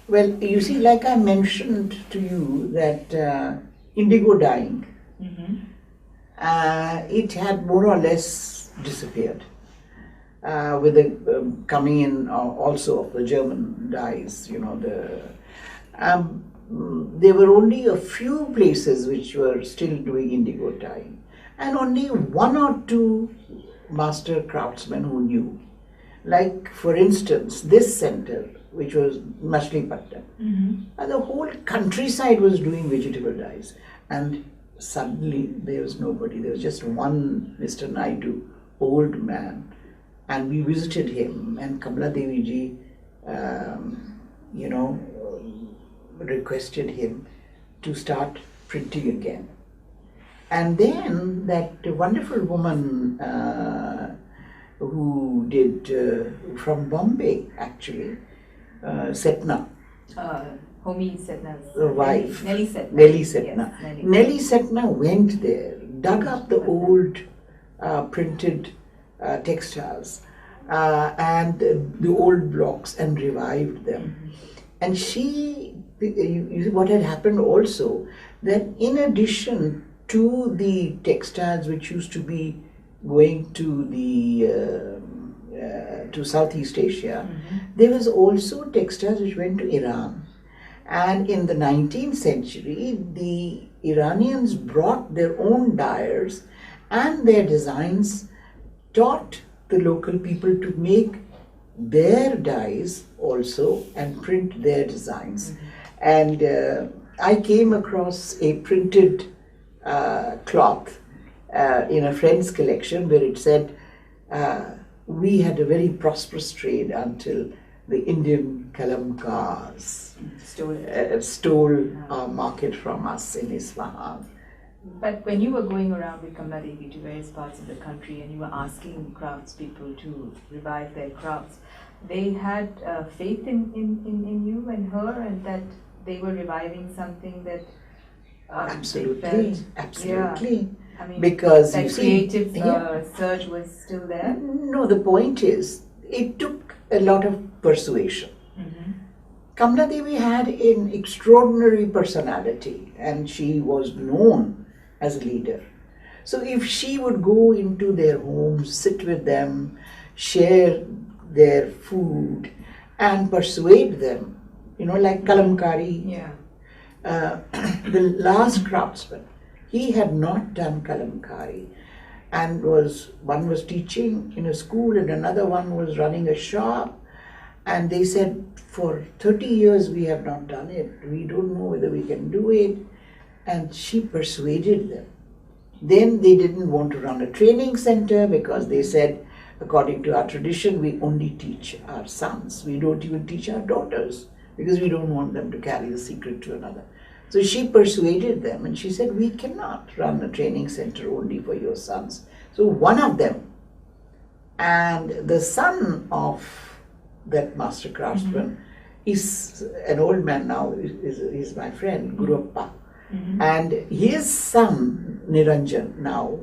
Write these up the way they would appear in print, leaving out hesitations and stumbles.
Well, you see, like I mentioned to you that indigo dyeing, it had more or less disappeared with the coming in also of the German dyes. There were only a few places which were still doing indigo dyeing, and only one or two master craftsmen who knew. Like, for instance, this center, which was Machilipatnam, and the whole countryside was doing vegetable dyes. And suddenly there was nobody. There was just one Mr. Naidu, old man, and we visited him, and Kamala Devi ji, requested him to start printing again. And then that wonderful woman who did from Bombay, actually, Setna. Homi Setna's wife. Nelly Setna. Nelly Setna. Yes, Nelly Setna went there, dug up the old printed textiles and the old blocks and revived them. And what had happened also, that in addition to the textiles which used to be going to the to Southeast Asia, there was also textiles which went to Iran. And in the 19th century, the Iranians brought their own dyers and their designs, taught the local people to make their dyes also and print their designs. And I came across a printed cloth in a friend's collection where it said, we had a very prosperous trade until the Indian kalamkars stole our market from us in Isfahan. But when you were going around with Kamala Devi to various parts of the country and you were asking craftspeople to revive their crafts, they had faith in you and her, and that they were reviving something that absolutely. Yeah. I mean, because that you see, creative surge was still there? No, the point is, it took a lot of persuasion. Kamala Devi had an extraordinary personality and she was known as a leader. So if she would go into their homes, sit with them, share their food and persuade them, like Kalamkari, the last craftsman, he had not done Kalamkari, and one was teaching in a school and another one was running a shop, and they said, for 30 years we have not done it, we don't know whether we can do it. And she persuaded them. Then they didn't want to run a training center because they said, according to our tradition, we only teach our sons, we don't even teach our daughters, because we don't want them to carry the secret to another. So she persuaded them and she said, we cannot run a training center only for your sons. So one of them, and the son of that master craftsman, is an old man now, is my friend, Guruppa. And his son, Niranjan, now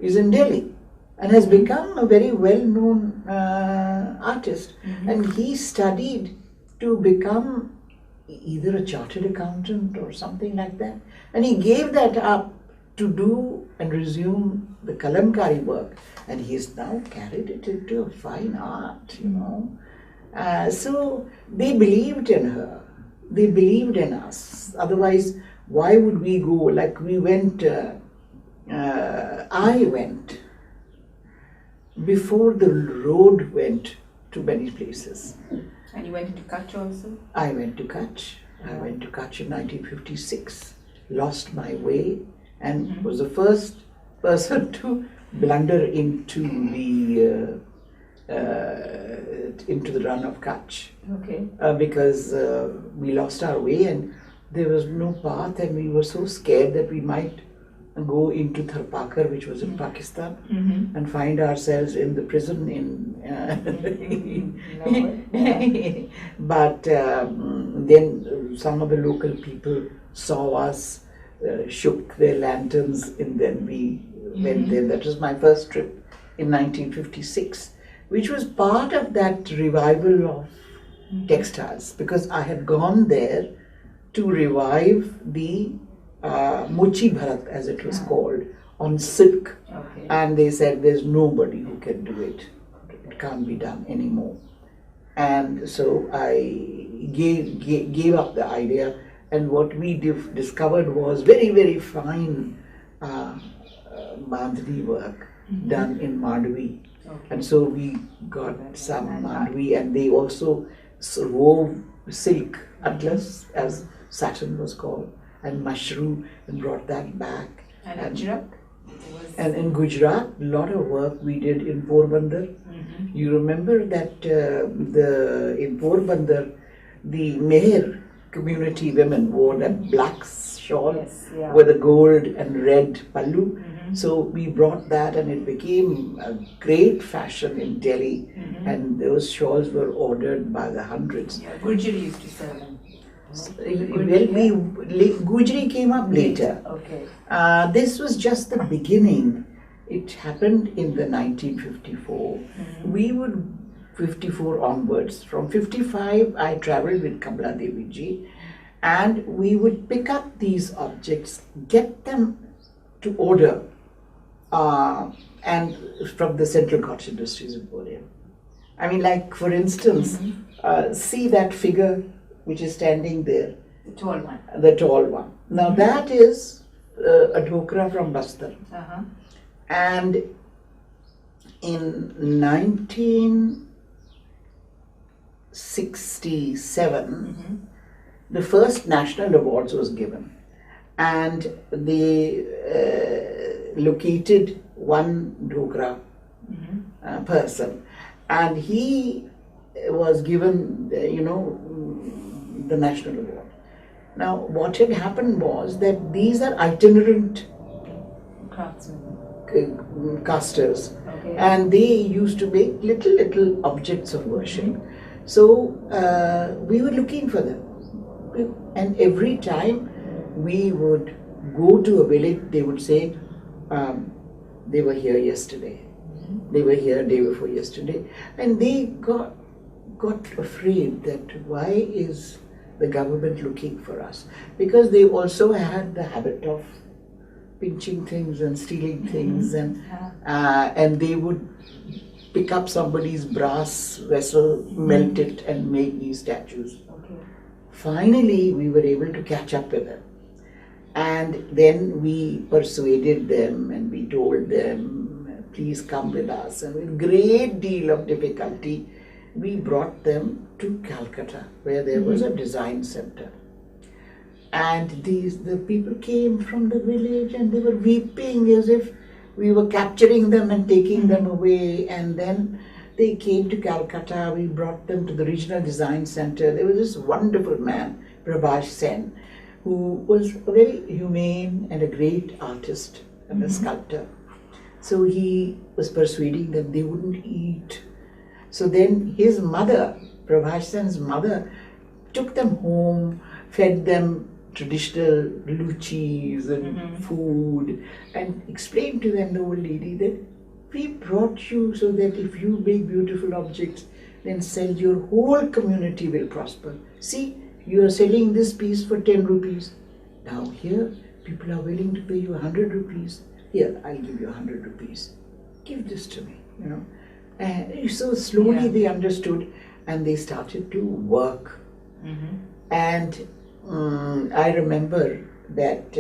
is in Delhi and has become a very well-known artist. And he studied to become either a chartered accountant or something like that. And he gave that up to do and resume the Kalamkari work. And he has now carried it into a fine art, So they believed in her. They believed in us. Otherwise, why would we go? Like we went, I went before the road went to many places. And you went into Kutch also? I went to Kutch. I went to Kutch in 1956, lost my way, and was the first person to blunder into the run of Kutch. Okay. Because we lost our way and there was no path, and we were so scared that we might go into Tharpakar, which was in Pakistan, and find ourselves in the prison But then some of the local people saw us, shook their lanterns, and then we went there. That was my first trip in 1956, which was part of that revival of textiles, because I had gone there to revive the Mochi Bharat, as it was called, on silk. Okay. And they said there's nobody who can do it. It can't be done anymore. And so I gave up the idea, and what we discovered was very, very fine bandhani work done in Madhvi. Okay. And so we got some Madhvi, and they also wove silk atlas, as satin was called, and mushroom, and brought that back. And Gujarat? And in Gujarat, a lot of work we did in Porbandar. You remember that in Porbandar, the Meher community women wore that black shawl with a gold and red pallu. So we brought that, and it became a great fashion in Delhi. And those shawls were ordered by the hundreds. Yeah, Gujari used to sell them. Gujari came up later. Okay. This was just the beginning. It happened in the 1954. We would 54 onwards. From 55, I traveled with Kamla Devi ji, and we would pick up these objects, get them to order, and from the Central Cottage Industries Emporium. I mean, like for instance, see that figure which is standing there. The tall one. The tall one. Now that is a dhokra from Bastar. And in 1967, the first national awards was given, and they located one dhokra person, and he was given, the national award. Now, what had happened was that these are itinerant craftsmen, casters, and they used to make little objects of worship. So we were looking for them, and every time we would go to a village, they would say, they were here yesterday, they were here day before yesterday, and they got afraid that why is the government looking for us, because they also had the habit of pinching things and stealing things, and they would pick up somebody's brass vessel, melt it, and make these statues. Finally, we were able to catch up with them, and then we persuaded them, and we told them, please come with us, and with great deal of difficulty we brought them to Calcutta, where there was a design center. And the people came from the village, and they were weeping as if we were capturing them and taking them away. And then they came to Calcutta. We brought them to the Regional Design Center. There was this wonderful man, Prabhash Sen, who was a very humane and a great artist and a sculptor. So he was persuading them they wouldn't eat. So then his mother, Prabhash Sen's mother, took them home, fed them traditional luchis and food, and explained to them, the old lady, that we brought you so that if you make beautiful objects, then sell, your whole community will prosper. See, you are selling this piece for 10 rupees. Now here, people are willing to pay you 100 rupees. Here, I'll give you 100 rupees. Give this to me, And so slowly they understood, and they started to work. And I remember that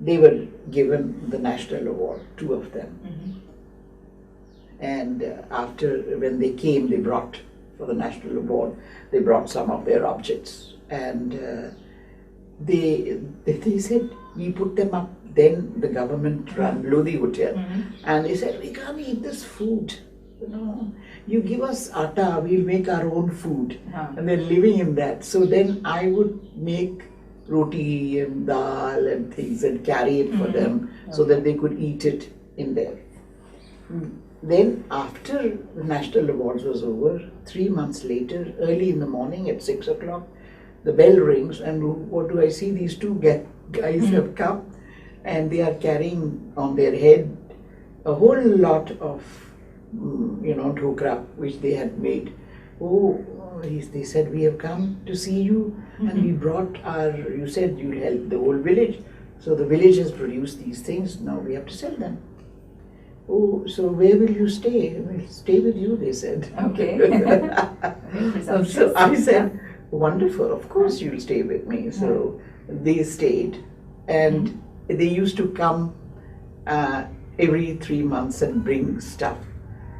they were given the national award, 2 of them. And when they came, they brought, for the national award, they brought some of their objects. And they said, we put them up. Then the government ran Lodi Hotel, and they said, we can't eat this food. You give us atta, we'll make our own food. And they're living in that. So then I would make roti and dal and things and carry it for them so that they could eat it in there. Then after the national awards was over, 3 months later, early in the morning at 6 o'clock, the bell rings, and what do I see? These 2 guys have come, and they are carrying on their head a whole lot of dhokra which they had made. Oh, they said, we have come to see you, and we brought you said you'll help the whole village. So the village has produced these things, now we have to sell them. Oh, so where will you stay? We'll stay with you, they said. Okay. So I said, wonderful, of course you'll stay with me. So they stayed, and they used to come every 3 months and bring stuff.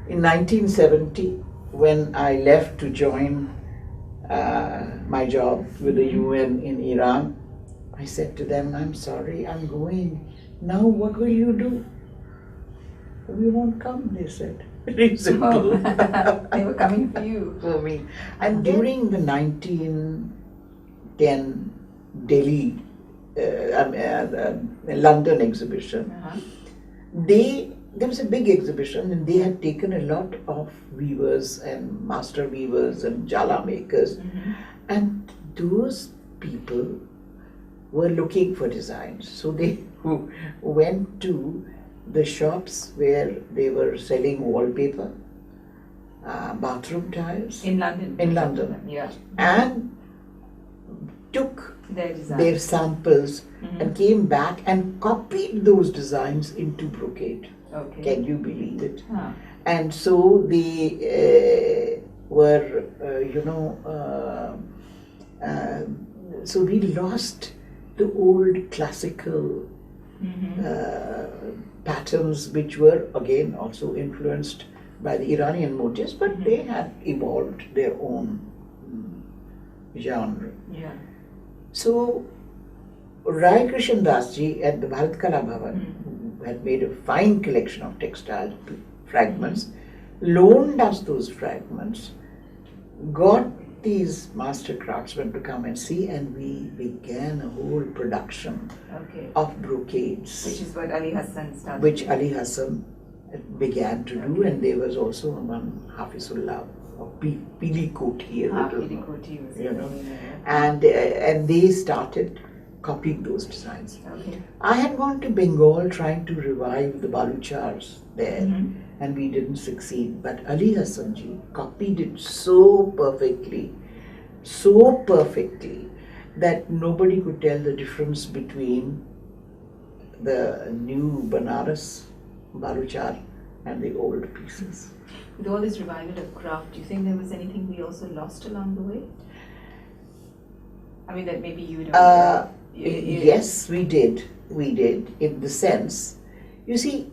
In 1970, when I left to join my job with the UN in Iran, I said to them, I'm sorry, I'm going. Now what will you do? We won't come, they said. Very simple. They were coming for you. For me. And during the 1910 Delhi, London exhibition, there was a big exhibition, and they had taken a lot of weavers and master weavers and jala makers, and those people were looking for designs. So they went to the shops where they were selling wallpaper, bathroom tiles. In London? In London. Yeah. And took their samples and came back and copied those designs into brocade. Okay. Can you believe it? Huh. And so they were, so we lost the old classical patterns, which were again also influenced by the Iranian motifs, but they had evolved their own genre. Yeah. So Rai Krishan Das ji at the Bharat Kala Bhavan, who had made a fine collection of textile fragments, loaned us those fragments, got these master craftsmen to come and see, and we began a whole production of brocades. Which is what Ali Hassan started. Which Ali Hassan began to do, and there was also one Hafizullah of Pili Koti, and they started copying those designs. Okay. I had gone to Bengal trying to revive the Baluchars there, and we didn't succeed. But Ali Hassan ji copied it so perfectly, that nobody could tell the difference between the new Banaras Baluchar and the old pieces. With all this revival of craft, do you think there was anything we also lost along the way? I mean, that maybe you don't. Yes, we did. We did, in the sense, you see,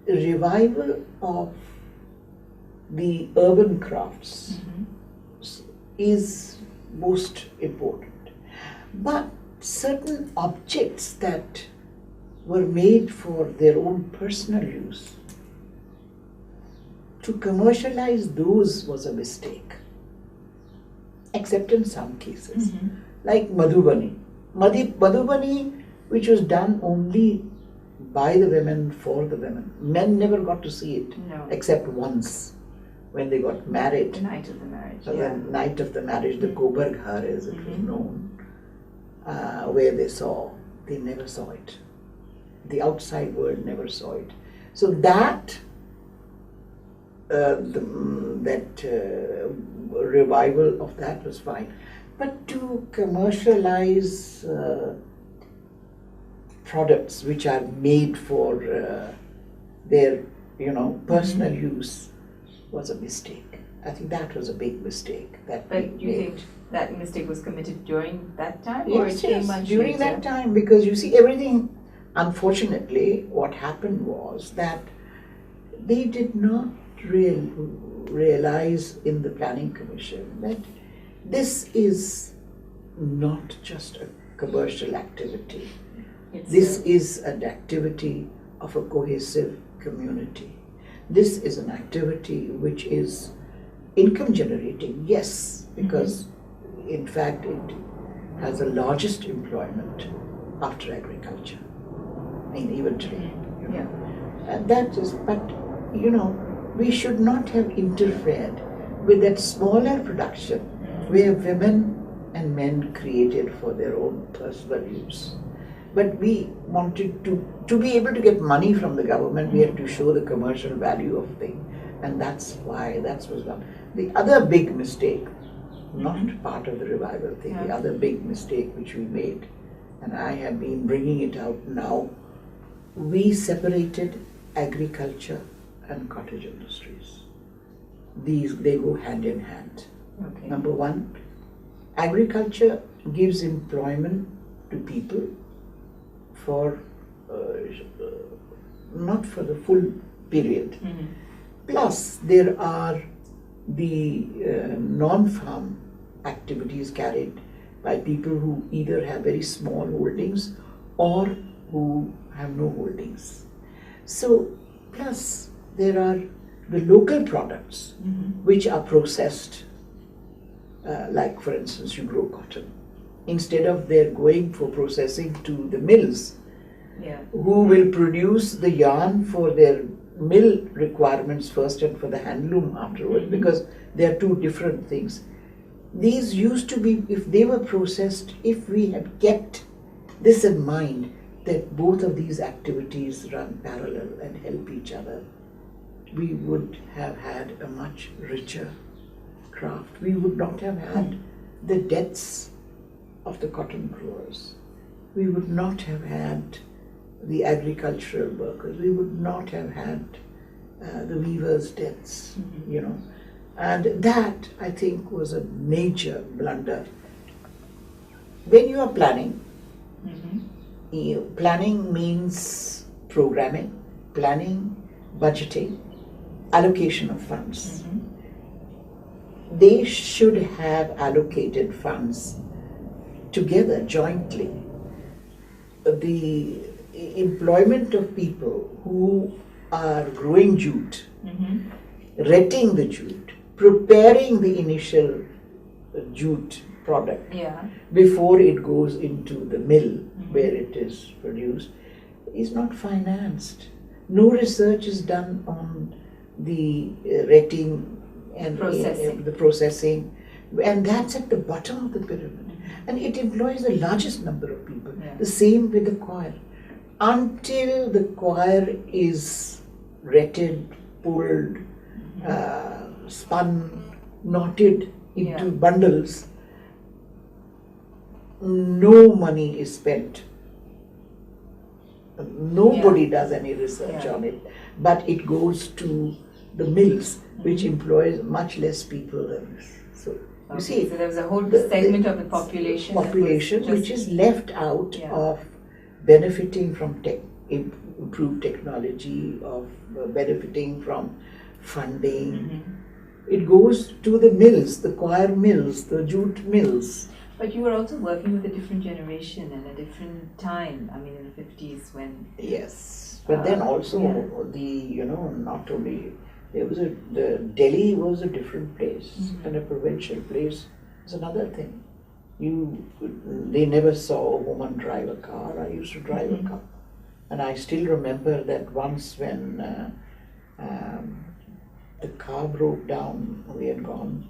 revival of the urban crafts is most important. But certain objects that were made for their own personal use, to commercialize those was a mistake, except in some cases, like Madhubani. Madhubani, which was done only by the women, for the women. Men never got to see it, except once, when they got married. The night of the marriage. The night of the marriage, the Gobar Ghar, as it was known, where they never saw it. The outside world never saw it. So that revival of that was fine. But to commercialize products which are made for their, personal use was a mistake. I think that was a big mistake. But you think that mistake was committed during that time? Yes, during that time, because you see, everything, unfortunately, what happened was that they did not realize in the Planning Commission that this is not just a commercial activity. This is an activity of a cohesive community. This is an activity which is income generating, yes, because in fact it has the largest employment after agriculture. I mean, even today. And that is, but we should not have interfered with that smaller production where women and men created for their own personal use. But we wanted to be able to get money from the government, we had to show the commercial value of things. And that's why that was done. The other big mistake not part of the revival thing. The other big mistake which we made, and I have been bringing it out now, we separated agriculture and cottage industries. They go hand in hand. Okay. Number one, agriculture gives employment to people for not for the full period. Plus, there are the non-farm activities carried by people who either have very small holdings or who have no holdings. So, plus there are the local products which are processed, like for instance you grow cotton. Instead of their going for processing to the mills, who will produce the yarn for their mill requirements first and for the handloom afterwards, because they are two different things. These used to be, if they were processed, if we had kept this in mind, that both of these activities run parallel and help each other, we would have had a much richer craft. We would not have had the deaths of the cotton growers. We would not have had the agricultural workers. We would not have had the weavers' deaths, you know. And that, I think, was a major blunder. When you are planning, planning means programming, planning, budgeting, allocation of funds. They should have allocated funds together, jointly. The employment of people who are growing jute, retting the jute, preparing the initial jute product before it goes into the mill where it is produced, is not financed. No research is done on the retting and the processing, and that's at the bottom of the pyramid, and it employs the largest number of people. The same with the coir. Until the coir is retted, pulled, spun, knotted into bundles, no money is spent. Nobody does any research on it, but it goes to the mills, which employs much less people than this. So you see, so there was a whole segment of the population which is left out of benefiting from improved technology, of benefiting from funding. It goes to the mills, the coir mills, the jute mills. But you were also working with a different generation and a different time. I mean, in the 50s when... Yes, but then also not only... the Delhi was a different place, and a provincial place was another thing. They never saw a woman drive a car. I used to drive a car. And I still remember that once when the car broke down, we had gone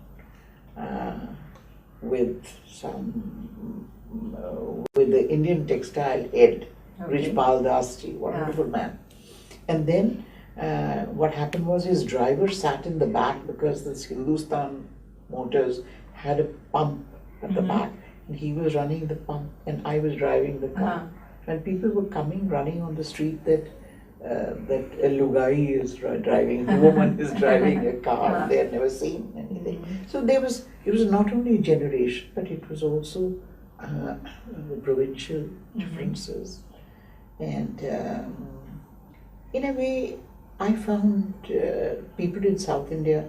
with the Indian Textile head, Rajpal Das ji, wonderful man. And then what happened was his driver sat in the back because this Hindustan Motors had a pump at the back, and he was running the pump and I was driving the car. And people were running on the street that a lugai is driving, a woman is driving a car. They had never seen anything. So it was not only generation, but it was also the provincial differences. And in a way, I found people in South India,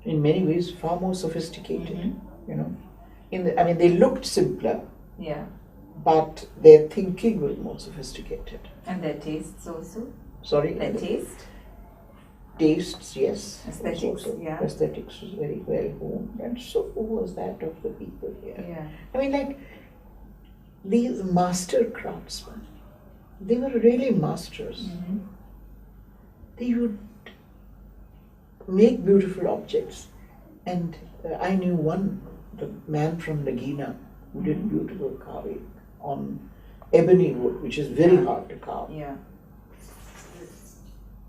in many ways, far more sophisticated. You know, they looked simpler. But their thinking was more sophisticated. And their tastes also? Sorry? Their taste? Tastes, yes. Aesthetics, Aesthetics was very well honed, and so was that of the people here. I mean, like, these master craftsmen, they were really masters. They would make beautiful objects. And I knew the man from Nagina, who did beautiful carving on ebony wood, which is very hard to carve.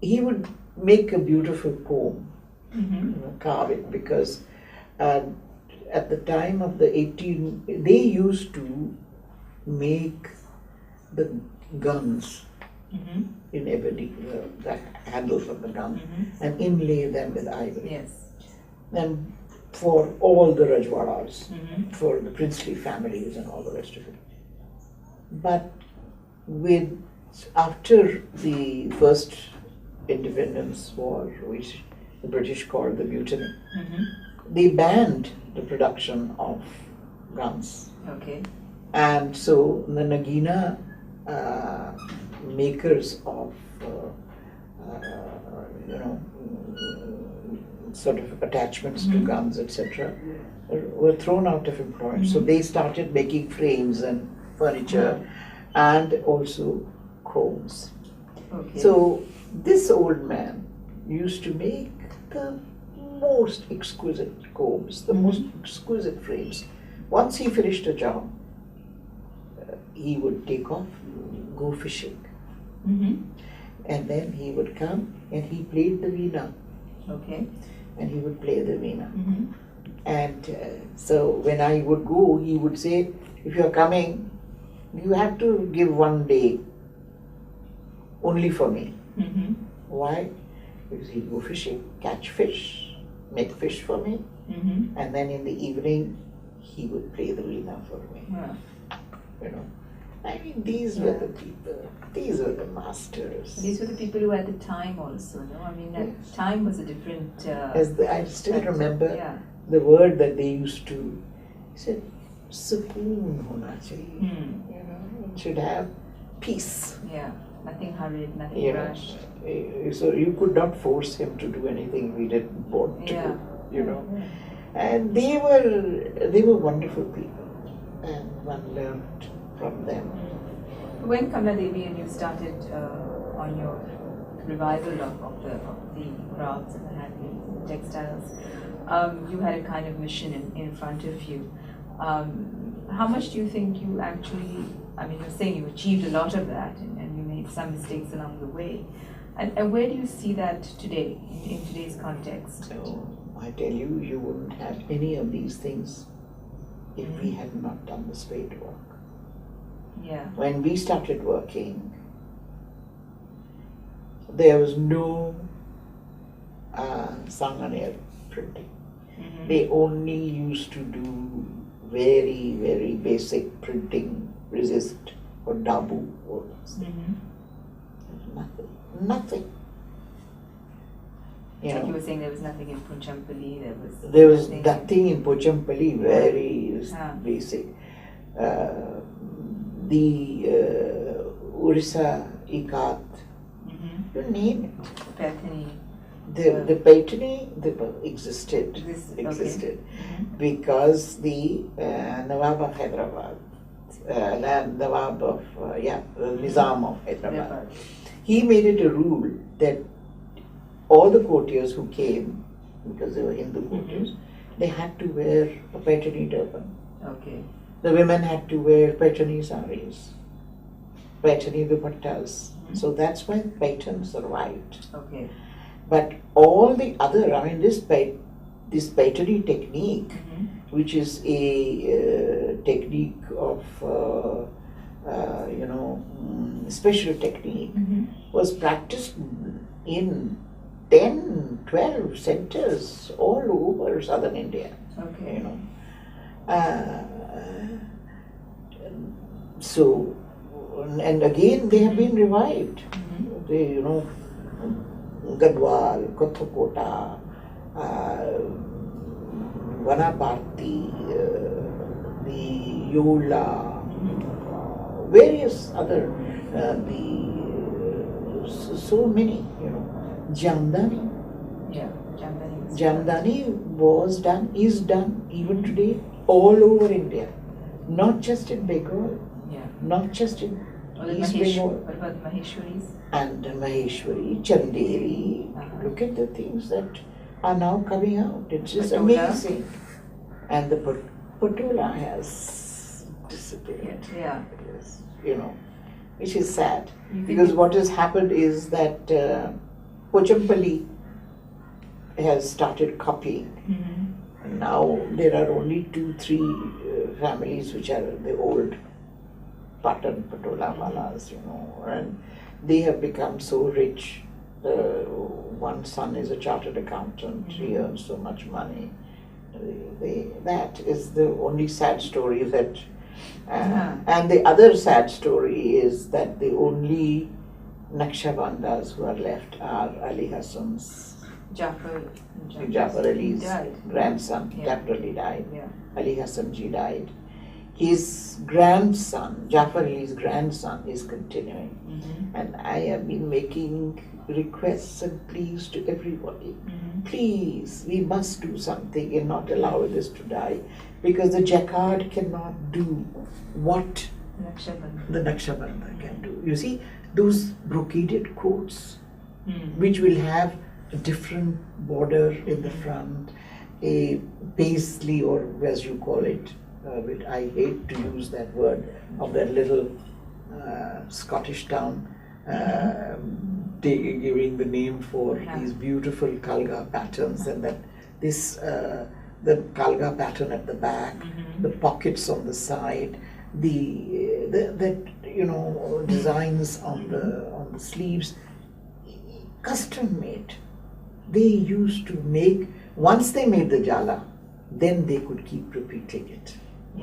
He would make a beautiful comb, carve it, because at the time of the they used to make the guns in ebony, the handles of the gun, and inlay them with ivory. Yes. And for all the Rajwadas, for the princely families and all the rest of it. But after the first independence war, which the British called the Mutiny, they banned the production of guns. Okay. And so the Nagina makers of sort of attachments to guns, etc., were thrown out of employment. So they started making frames and furniture and also combs. Okay. So this old man used to make the most exquisite combs, the most exquisite frames. Once he finished a job, he would take off, go fishing. And then he would come and he played the veena. Okay. And he would play the veena. And so when I would go, he would say, if you are coming, you have to give one day only for me. Why? Because he'd go fishing, catch fish, make fish for me, and then in the evening he would play the veena for me. You know, I mean, these were the people, these were the masters. These were the people who had the time also, no? I mean, that time was a different... I still remember the word that they used to, he said, sukoon hona chahiye. You know, it should have peace. Yeah, nothing hurried, nothing rushed. So you could not force him to do anything we didn't want to do, you know. And they were wonderful people, and one learned from them. When Kamla Devi and you started on your revival of the crafts and the handlooms and the textiles, you had a kind of mission in front of you. How much do you think you actually, I mean, you're saying you achieved a lot of that and you made some mistakes along the way. And where do you see that today, in today's context? So I tell you, you wouldn't have any of these things if we had not done the spade work. Yeah. When we started working, there was no Sanganer printing. They only used to do very, very basic printing, resist or dabu or nothing. Like you were saying, there was nothing in Punchampally, there was nothing in Pochampally, very basic. The Orissa Ikat, you name it. Paithani. The Paithani existed because the Nawab of Hyderabad, Nawab of Nizam of Hyderabad, he made it a rule that all the courtiers who came, because they were Hindu courtiers, they had to wear a Paithani turban. Okay. The women had to wear Paithani saris, Paithani dupattas. So that's why Paithan survived. Okay. But all the other, I mean, this Paithani technique, which is a technique of, special technique, was practiced in 10, 12 centers all over southern India. Okay. You know. So, and again they have been revived. They, Gadwal, Kothakota, Vanaparthi, the Yola, various other, so many, Jamdani. Yeah, Jamdani. Jamdani was done, is done even today all over India, not just in Bengal, not just in East Bengal. What about Maheshwaris? And Maheshwari, Chanderi, look at the things that are now coming out. It's just amazing. And the Patola has disappeared. Yeah. Which is sad. Because what has happened is that Pochampally has started copying. now there are only 2-3 families which are the old Patan Patola Walas, and they have become so rich. One son is a chartered accountant, he earns so much money. That is the only sad story that, and the other sad story is that the only Naqshbandas who are left are Ali Hassan's, Jafar Ali's grandson. Jafar Ali died. Ali Hassan ji died. His grandson, Jafar Ali's grandson, is continuing. And I have been making requests and pleas to everybody. Please, we must do something and not allow this to die, because the jacquard cannot do what the Naqshbanda can do. You see, those brocaded coats, which will have a different border in the front, a paisley, or as you call it, I hate to use that word, of that little Scottish town, giving the name for these beautiful Kalga patterns, and that this the Kalga pattern at the back, the pockets on the side, the designs on the sleeves, custom made. They used to make, once they made the jala, then they could keep repeating it.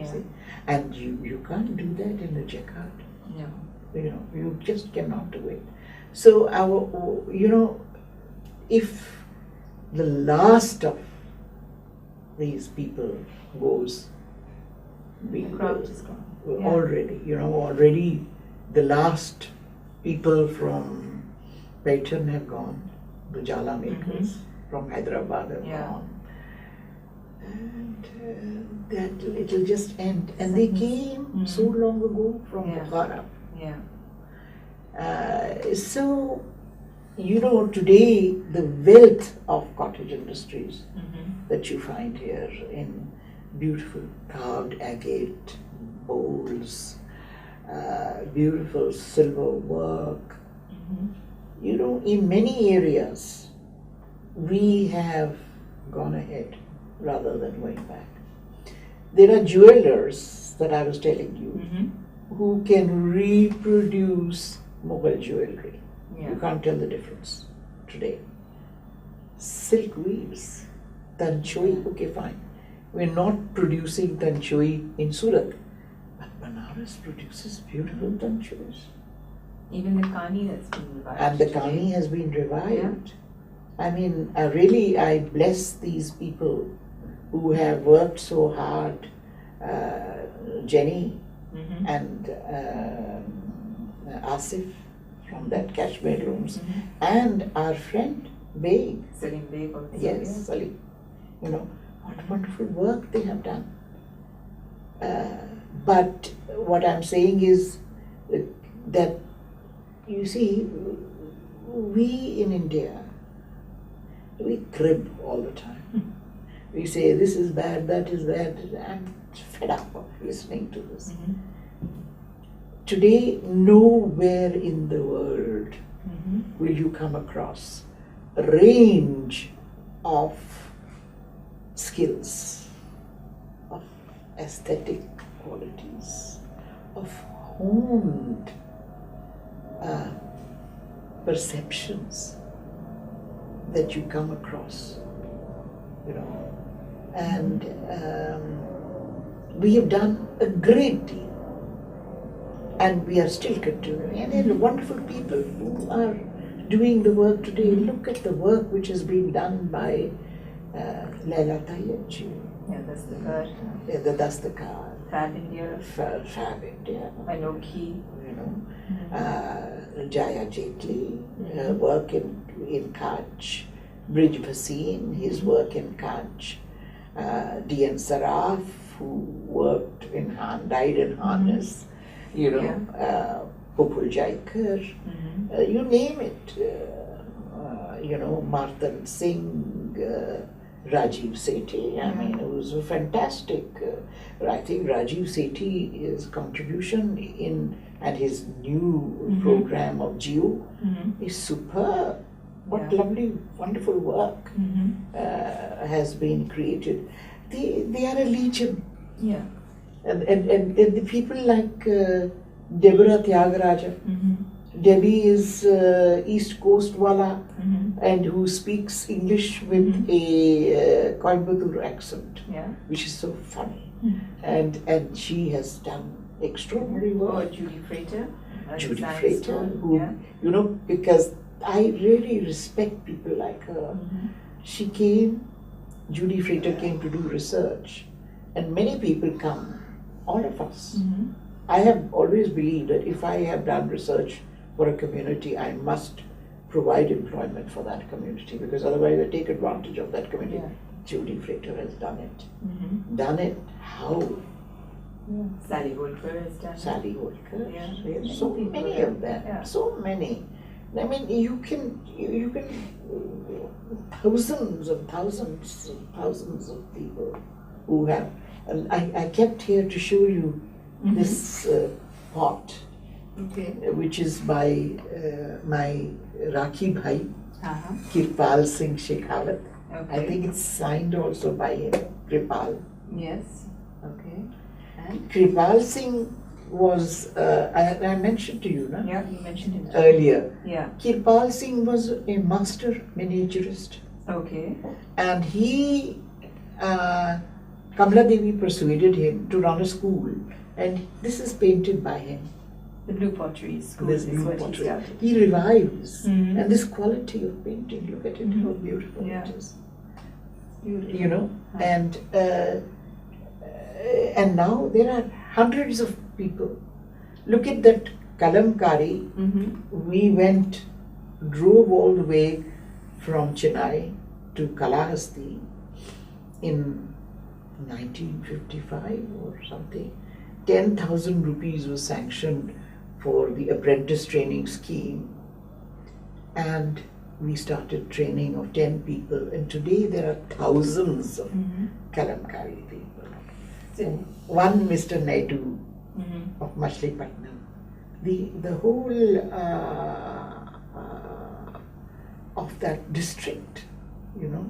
See? And you can't do that in a jacquard. You just cannot do it. So if the last of these people goes, the crowd is gone. Already the last people from Paitan have gone, the jala makers from Hyderabad have gone. And that it'll just end. And they came so long ago from Bukhara. So, today the wealth of cottage industries that you find here in beautiful carved agate bowls, beautiful silver work. In many areas we have gone ahead rather than going back. There are jewelers that I was telling you who can reproduce Mughal jewelry. You can't tell the difference today. Silk weaves, Tanchui, okay, fine. We're not producing Tanchui in Surat, but Banaras produces beautiful Tanchuis. Even the Kani has been revived. And the Kani has been revived. I mean, I bless these people who have worked so hard, Jenny and Asif from that Kashmir rooms, and our friend Beg. Salim Beg also. Yes, Salim. What wonderful work they have done. But what I'm saying is that, you see, we in India, we crib all the time. We say this is bad, that is bad. I'm fed up of listening to this. Today, nowhere in the world will you come across a range of skills, of aesthetic qualities, of honed perceptions that you come across, and we have done a great deal, and we are still continuing. And there are wonderful people who are doing the work today. Look at the work which has been done by Laila Tayyibji. That's the card. The Dastakar. Fab India. Fab India. Anoki. Jaya Jetli, work in Kutch. Brij Bhasin, his work in Kutch. D.N. Saraf, who worked in died in harness. Popul Jaikar, you name it. Martan Singh, Rajiv Sethi, I mean, it was a fantastic. I think Rajiv Sethi's contribution and his new program of Geo is superb. What lovely, wonderful work has been created. they are a legion. Yeah. And the people like Deborah Tyagaraja. Debbie is East Coast wala, and who speaks English with a Coimbatore accent, which is so funny. And she has done extraordinary work. Or Judy Frater. Judy Frater, who, you know, because I really respect people like her. She came, Judy Frater came to do research, and many people come, all of us. I have always believed that if I have done research for a community, I must provide employment for that community, because otherwise I take advantage of that community. Judy Frater has done it. Done it how? Sally Holker has done it. Sally Holker. Yeah. So many of them. So many. I mean, you can thousands and thousands and thousands of people who have. And I kept here to show you this pot, which is by my Rakhi Bhai, Kirpal Singh Shekhawat. I think it's signed also by him, Kripal. Yes. Okay. And Kripal Singh was, I mentioned to you, no? Yeah, you mentioned it earlier. Yeah. Kirpal Singh was a master miniaturist. Okay. And he, Kamla Devi persuaded him to run a school, and this is painted by him. The Blue Pottery School This is blue what pottery. he started. He revives, and this quality of painting, look at it, how beautiful it is. Beautiful. You know, and now there are hundreds of people. Look at that kalamkari. We drove all the way from Chennai to Kalahasti in 1955 or something. 10,000 rupees was sanctioned for the apprentice training scheme, and we started training of 10 people, and today there are thousands of kalamkari people. So one Mr. Naidu of Machilipatnam, the whole of that district, you know,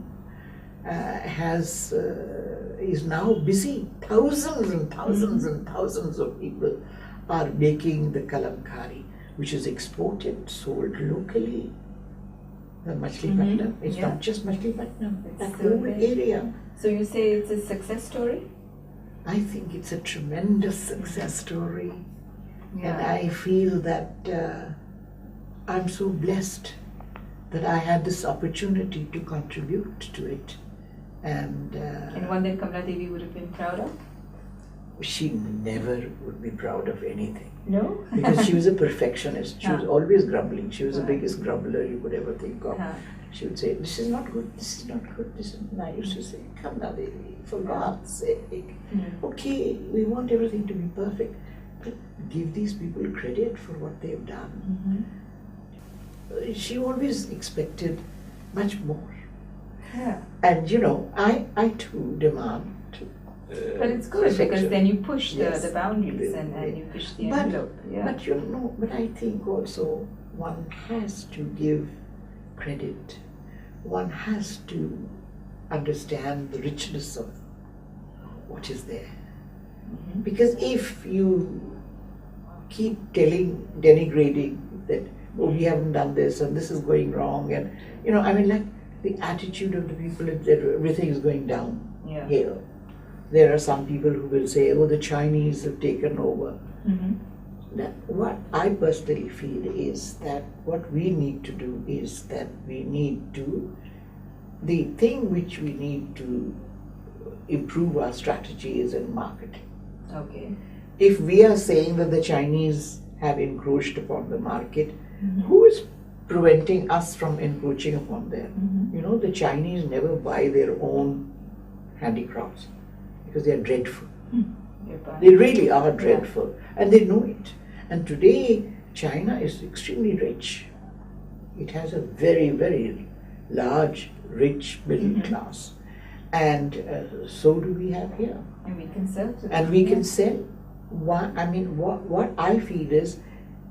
is now busy. Thousands and thousands and thousands of people are making the kalamkari, which is exported, sold locally. The Machilipatnam, it's not just Machilipatnam, that whole area. So you say it's a success story? I think it's a tremendous success story, and I feel that I'm so blessed that I had this opportunity to contribute to it. And one that Kamla Devi would have been proud of? She never would be proud of anything. No? Because she was a perfectionist. She was always grumbling. She was the biggest grumbler you could ever think of. She would say, this is not good, this is not good, this is not. I used to say, Kamla Devi, for God's sake. Okay, we want everything to be perfect, but give these people credit for what they've done. She always expected much more. And you know, I too demand. But it's good because then you push the boundaries and you push the envelope. But you know, but I think also one has to give credit. One has to understand the richness of what is there. Because if you keep denigrating that, oh, we haven't done this and this is going wrong, and you know, I mean, like the attitude of the people, that everything is going down here. There are some people who will say, oh, the Chinese have taken over. That what I personally feel is that what we need to do is that we need to, the thing which we need to improve our strategy is in marketing. Okay. If we are saying that the Chinese have encroached upon the market, who is preventing us from encroaching upon them? You know, the Chinese never buy their own handicrafts because they are dreadful. They really are dreadful, and they know it. And today, China is extremely rich. It has a very, very large, rich middle class. And so do we have here. And we can sell to them. And we can sell. What I feel is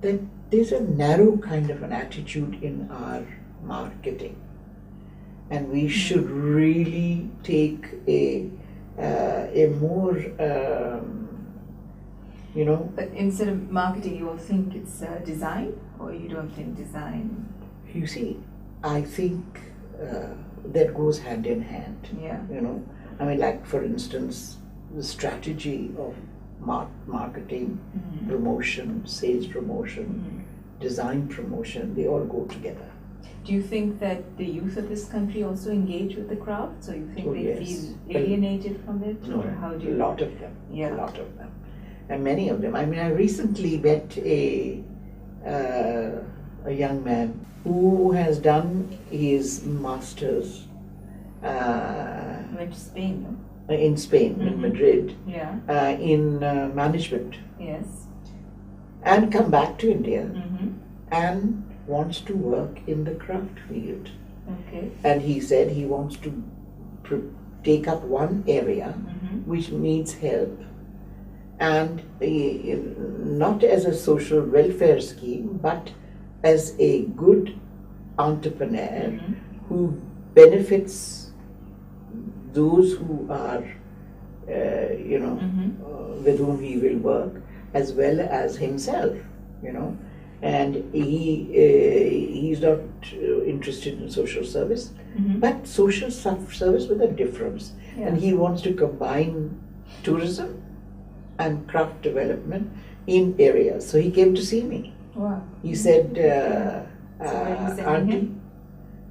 that there's a narrow kind of an attitude in our marketing. And we should really take a a more, you know. But instead of marketing, you all think it's design, or you don't think design? You see, I think that goes hand in hand. Yeah. You know, I mean, like for instance, the strategy of marketing, promotion, sales promotion, design promotion, they all go together. Do you think that the youth of this country also engage with the craft? So you think they yes. feel alienated from it? No, or how do you? a lot of them. Yeah. A lot of them. And many of them. I mean, I recently met a young man who has done his master's Went to Spain, no? in Spain, in Madrid, Yeah. in management, Yes. and come back to India and wants to work in the craft field. Okay. And he said he wants to take up one area which needs help, and not as a social welfare scheme, but as a good entrepreneur who benefits those who are, with whom he will work, as well as himself, you know. And he's not interested in social service, but social service with a difference. Yeah. And he wants to combine tourism and craft development in areas. So he came to see me. Wow. He said, So where are you sending Auntie, him?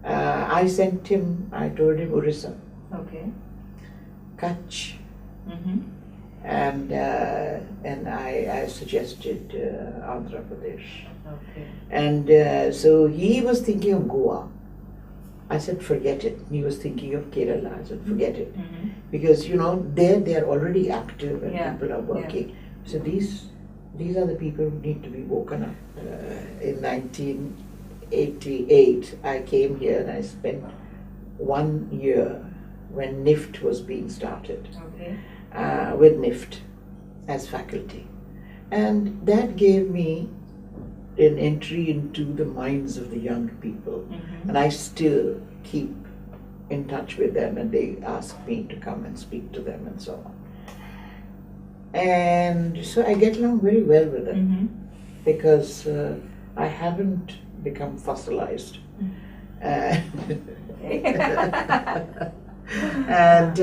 I sent him, I told him Orissa, Okay. Kutch, and I suggested Andhra Pradesh. Okay. And so he was thinking of Goa. I said, forget it. He was thinking of Kerala. I said, forget it. Because, you know, there they are already active and Yeah. people are working. So these are the people who need to be woken up. In 1988, I came here and I spent 1 year when NIFT was being started, Okay. with NIFT as faculty. And that gave me an entry into the minds of the young people. And I still keep in touch with them, and they ask me to come and speak to them and so on. And so I get along very well with them because I haven't become fossilized. And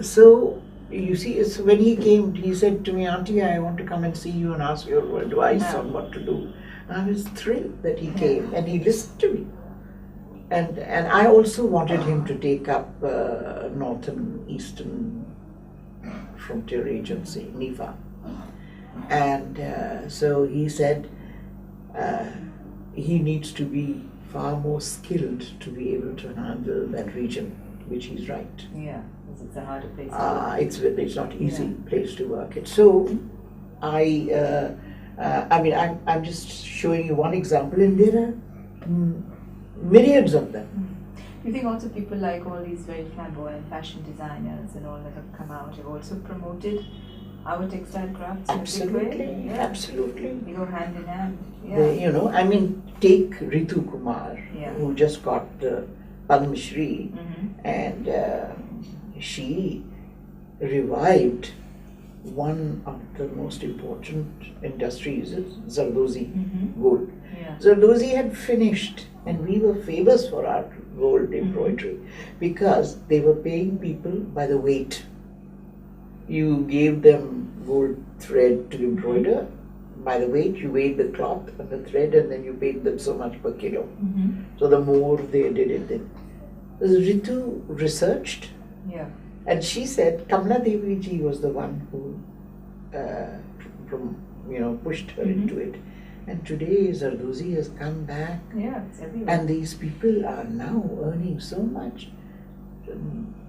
so you see, it's when he came, he said to me, Auntie, I want to come and see you and ask your advice on what to do. And I was thrilled that he came and he listened to me. And I also wanted him to take up Northern Eastern Frontier Agency, NIFA. And so he said he needs to be far more skilled to be able to handle that region, which he's right. Yeah, because it's a harder place to work. It's not easy place to work in. So I mean, I'm just showing you one example, and there are myriads of them. Do you think also people like all these very flamboyant fashion designers and all that have come out have also promoted our textile crafts in a big way? Yeah. Absolutely. They go hand in hand. Yeah. You know, I mean, take Ritu Kumar, Yeah. who just got the Padma Shri, and she revived one of the most important industries, Zardozi gold. Yeah. Zardozi had finished, and we were famous for our gold embroidery because they were paying people by the weight. You gave them gold thread to embroider. By the weight, you weighed the cloth and the thread, and then you paid them so much per kilo. So the more they did it, then Ritu researched, and she said Kamla Devi ji was the one who, pushed her into it. And today Zardozi has come back, It's everywhere. and these people are now earning so much.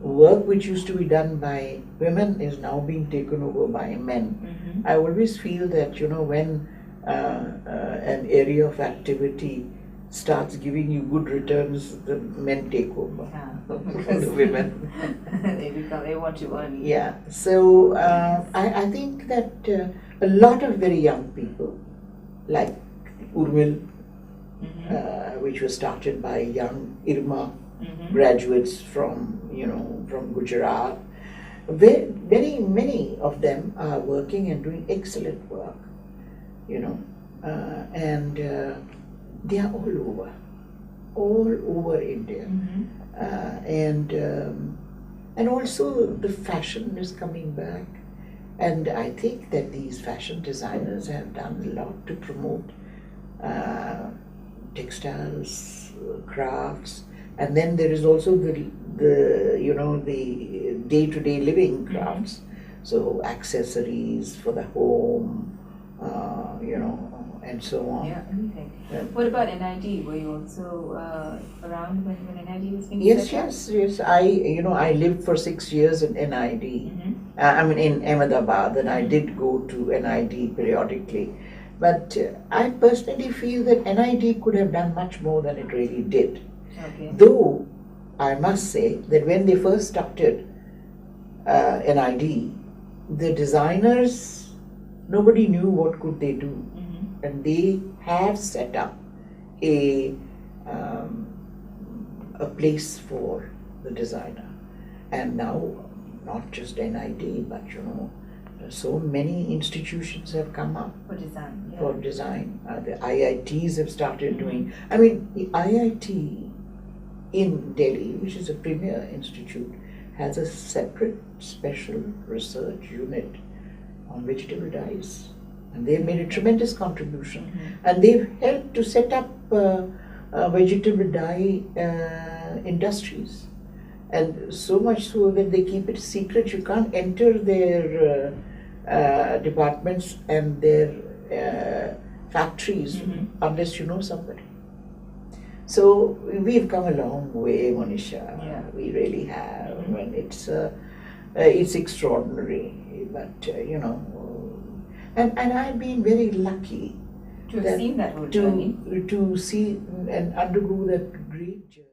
Work which used to be done by women is now being taken over by men. I always feel that, you know, when an area of activity starts giving you good returns, the men take over. The women. They want to earn. Yeah. So I think that a lot of very young people, like Urmil, which was started by young Irma graduates from Gujarat, many of them are working and doing excellent work, and they are all over India. And also the fashion is coming back, and I think that these fashion designers have done a lot to promote textiles, crafts, and then there is also the day-to-day living crafts, so accessories for the home, and so on. Yeah, anything. What about NID? Were you also around when NID was being Yes. I lived for 6 years in NID. In Ahmedabad, and I did go to NID periodically. But I personally feel that NID could have done much more than it really did. Okay. Though I must say that when they first started NID, the designers, nobody knew what could they do. And they have set up a place for the designer. And now, not just NID, but so many institutions have come up for design. For design. The IITs have started doing. The IIT in Delhi, which is a premier institute, has a separate special research unit on vegetable dyes. And they've made a tremendous contribution. And they've helped to set up vegetable dye industries. And so much so that they keep it secret. You can't enter their departments and their factories unless you know somebody. So we've come a long way, Monisha. Yeah. We really have. And it's extraordinary. But, And I've been very lucky to have seen that whole journey. To see and undergo that great journey.